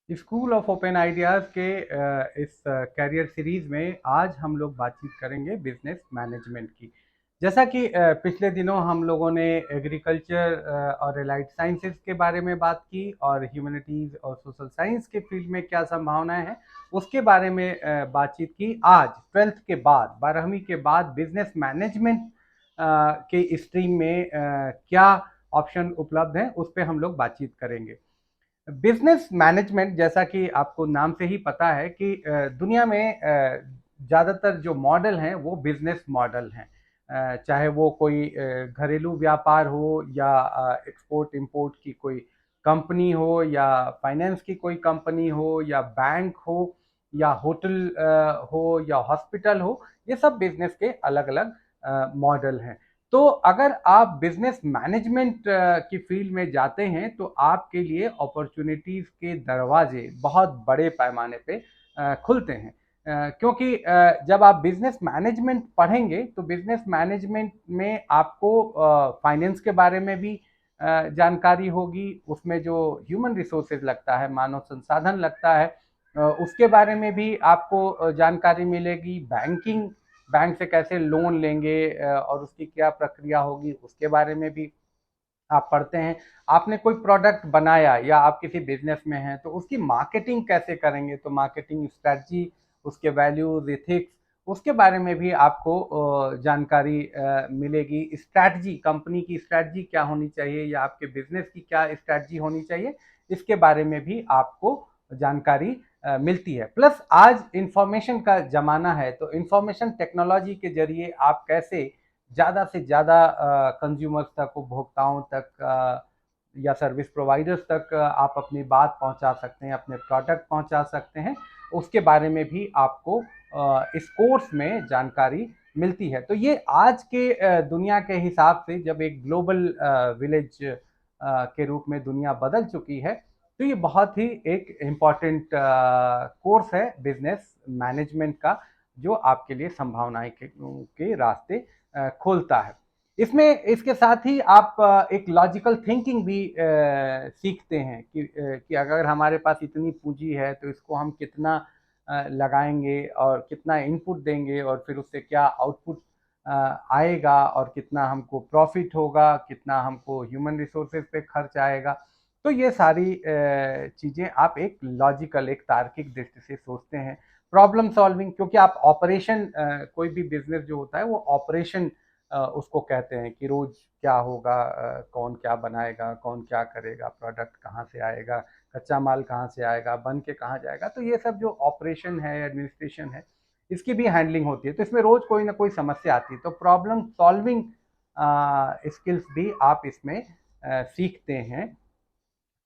School of open ideas के इस career series में आज हम लोग बातचीत करेंगे बिजनेस मैनेजमेंट की। जैसा कि पिछले दिनों हम लोगों ने एग्रीकल्चर और एलाइड साइंसेज के बारे में बात की और ह्यूमैनिटीज़ और सोशल साइंस के फील्ड में क्या संभावनाएं हैं उसके बारे में बातचीत की। आज 12th के बाद 12वीं के बाद बिजनेस मैनेजमेंट के स्ट्रीम में क्या ऑप्शन उपलब्ध हैं उस पर हम लोग बातचीत करेंगे। बिजनेस मैनेजमेंट जैसा कि आपको नाम से ही पता है कि दुनिया में ज़्यादातर जो मॉडल हैं वो बिजनेस मॉडल हैं। चाहे वो कोई घरेलू व्यापार हो या एक्सपोर्ट इंपोर्ट की कोई कंपनी हो या फाइनेंस की कोई कंपनी हो या बैंक हो या होटल हो या हॉस्पिटल हो, ये सब बिजनेस के अलग अलग मॉडल हैं। तो अगर आप बिजनेस मैनेजमेंट की फील्ड में जाते हैं तो आपके लिए अपॉर्चुनिटीज के दरवाजे बहुत बड़े पैमाने पे खुलते हैं। क्योंकि जब आप बिजनेस मैनेजमेंट पढ़ेंगे तो बिजनेस मैनेजमेंट में आपको फाइनेंस के बारे में भी जानकारी होगी, उसमें जो ह्यूमन रिसोर्सेज लगता है, मानव संसाधन लगता है, उसके बारे में भी आपको जानकारी मिलेगी। बैंक से कैसे लोन लेंगे और उसकी क्या प्रक्रिया होगी उसके बारे में भी आप पढ़ते हैं। आपने कोई प्रोडक्ट बनाया या आप किसी बिजनेस में हैं तो उसकी मार्केटिंग कैसे करेंगे, तो मार्केटिंग स्ट्रेटजी, उसके वैल्यूज, एथिक्स, उसके बारे में भी आपको जानकारी मिलेगी। स्ट्रेटजी, कंपनी की स्ट्रेटजी क्या होनी चाहिए या आपके बिजनेस की क्या स्ट्रेटजी होनी चाहिए, इसके बारे में भी आपको जानकारी मिलती है। प्लस आज इंफॉर्मेशन का ज़माना है तो इंफॉर्मेशन टेक्नोलॉजी के जरिए आप कैसे ज़्यादा से ज़्यादा कंज्यूमर्स तक, उपभोक्ताओं तक या सर्विस प्रोवाइडर्स तक आप अपनी बात पहुंचा सकते हैं, अपने प्रोडक्ट पहुंचा सकते हैं, उसके बारे में भी आपको इस कोर्स में जानकारी मिलती है। तो ये आज के दुनिया के हिसाब से जब एक ग्लोबल विलेज के रूप में दुनिया बदल चुकी है तो ये बहुत ही एक इम्पॉर्टेंट कोर्स है बिजनेस मैनेजमेंट का, जो आपके लिए संभावनाएं के रास्ते खोलता है। इसमें इसके साथ ही आप एक लॉजिकल थिंकिंग भी सीखते हैं कि अगर हमारे पास इतनी पूंजी है तो इसको हम कितना लगाएंगे और कितना इनपुट देंगे और फिर उससे क्या आउटपुट आएगा और कितना हमको प्रॉफिट होगा, कितना हमको ह्यूमन रिसोर्सेज पे खर्च आएगा। तो ये सारी चीज़ें आप एक लॉजिकल, एक तार्किक दृष्टि से सोचते हैं। प्रॉब्लम सॉल्विंग, क्योंकि आप ऑपरेशन, कोई भी बिजनेस जो होता है वो ऑपरेशन उसको कहते हैं कि रोज क्या होगा, कौन क्या बनाएगा, कौन क्या करेगा, प्रोडक्ट कहाँ से आएगा, कच्चा माल कहाँ से आएगा, बन के कहाँ जाएगा। तो ये सब जो ऑपरेशन है, एडमिनिस्ट्रेशन है, इसकी भी हैंडलिंग होती है। तो इसमें रोज कोई ना कोई समस्या आती है, तो प्रॉब्लम सॉल्विंग स्किल्स भी आप इसमें सीखते हैं।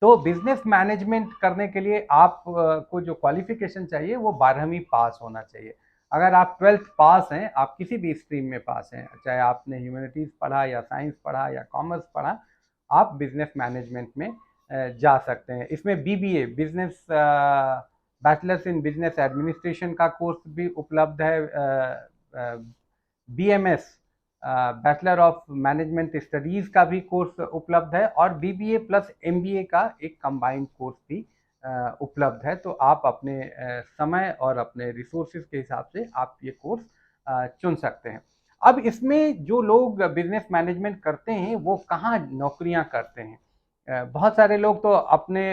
तो बिजनेस मैनेजमेंट करने के लिए आप को जो क्वालिफिकेशन चाहिए वो 12वीं पास होना चाहिए। अगर आप 12th पास हैं, आप किसी भी स्ट्रीम में पास हैं, चाहे आपने ह्यूमैनिटीज़ पढ़ा या साइंस पढ़ा या कॉमर्स पढ़ा, आप बिजनेस मैनेजमेंट में जा सकते हैं। इसमें BBA, business bachelors in business administration का कोर्स भी उपलब्ध है। BMS, bachelor of management studies का भी कोर्स उपलब्ध है और बीबीए प्लस एमबीए का एक कंबाइंड कोर्स भी उपलब्ध है। तो आप अपने समय और अपने रिसोर्सेज के हिसाब से आप ये कोर्स चुन सकते हैं। अब इसमें जो लोग बिजनेस मैनेजमेंट करते हैं वो कहाँ नौकरियां करते हैं? बहुत सारे लोग तो अपने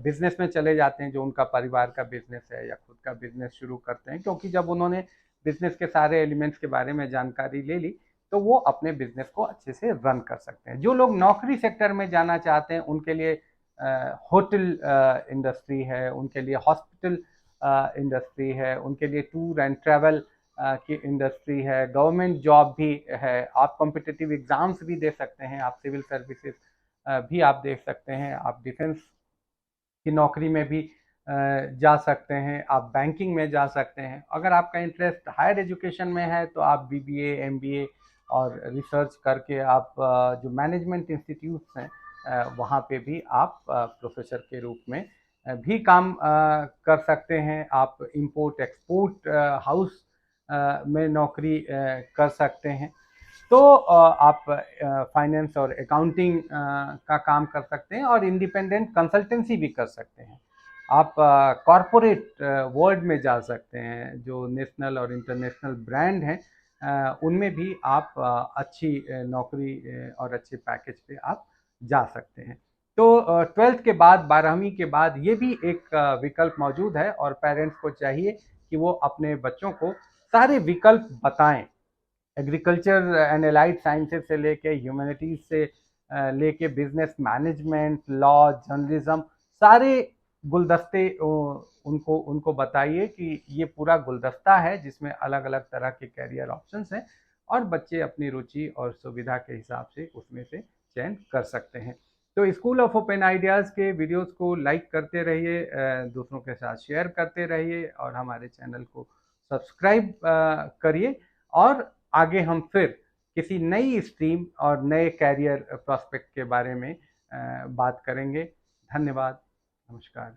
बिजनेस में चले जाते हैं, जो उनका परिवार का बिजनेस है या खुद का बिजनेस शुरू करते हैं, क्योंकि जब उन्होंने बिजनेस के सारे एलिमेंट्स के बारे में जानकारी ले ली तो वो अपने बिजनेस को अच्छे से रन कर सकते हैं। जो लोग नौकरी सेक्टर में जाना चाहते हैं उनके लिए होटल इंडस्ट्री है, उनके लिए हॉस्पिटल इंडस्ट्री है, उनके लिए टूर एंड ट्रैवल की इंडस्ट्री है, गवर्नमेंट जॉब भी है। आप कॉम्पिटिटिव एग्जाम्स भी दे सकते हैं, आप सिविल सर्विसेज भी आप देख सकते हैं, आप डिफेंस की नौकरी में भी जा सकते हैं, आप बैंकिंग में जा सकते हैं। अगर आपका इंटरेस्ट हायर एजुकेशन में है तो आप बीबीए, एमबीए और रिसर्च करके आप जो मैनेजमेंट इंस्टीट्यूट्स हैं वहाँ पे भी आप प्रोफेसर के रूप में भी काम कर सकते हैं। आप इंपोर्ट एक्सपोर्ट हाउस में नौकरी कर सकते हैं। तो आप फाइनेंस और अकाउंटिंग का काम कर सकते हैं और इंडिपेंडेंट कंसल्टेंसी भी कर सकते हैं। आप कॉरपोरेट वर्ल्ड में जा सकते हैं, जो नेशनल और इंटरनेशनल ब्रांड हैं उनमें भी आप अच्छी नौकरी और अच्छे पैकेज पे आप जा सकते हैं। तो 12th के बाद 12वीं के बाद ये भी एक विकल्प मौजूद है और पेरेंट्स को चाहिए कि वो अपने बच्चों को सारे विकल्प बताएं। एग्रीकल्चर एंड एलाइड साइंसेज से लेके ह्यूमैनिटीज से लेके बिजनेस मैनेजमेंट, लॉ, जर्नलिज्म, सारे गुलदस्ते उनको उनको बताइए कि ये पूरा गुलदस्ता है जिसमें अलग अलग तरह के करियर ऑप्शंस हैं और बच्चे अपनी रुचि और सुविधा के हिसाब से उसमें से चयन कर सकते हैं। तो स्कूल ऑफ ओपन आइडियाज़ के वीडियोस को लाइक करते रहिए, दूसरों के साथ शेयर करते रहिए और हमारे चैनल को सब्सक्राइब करिए। और आगे हम फिर किसी नई स्ट्रीम और नए कैरियर प्रोस्पेक्ट के बारे में बात करेंगे। धन्यवाद। नमस्कार।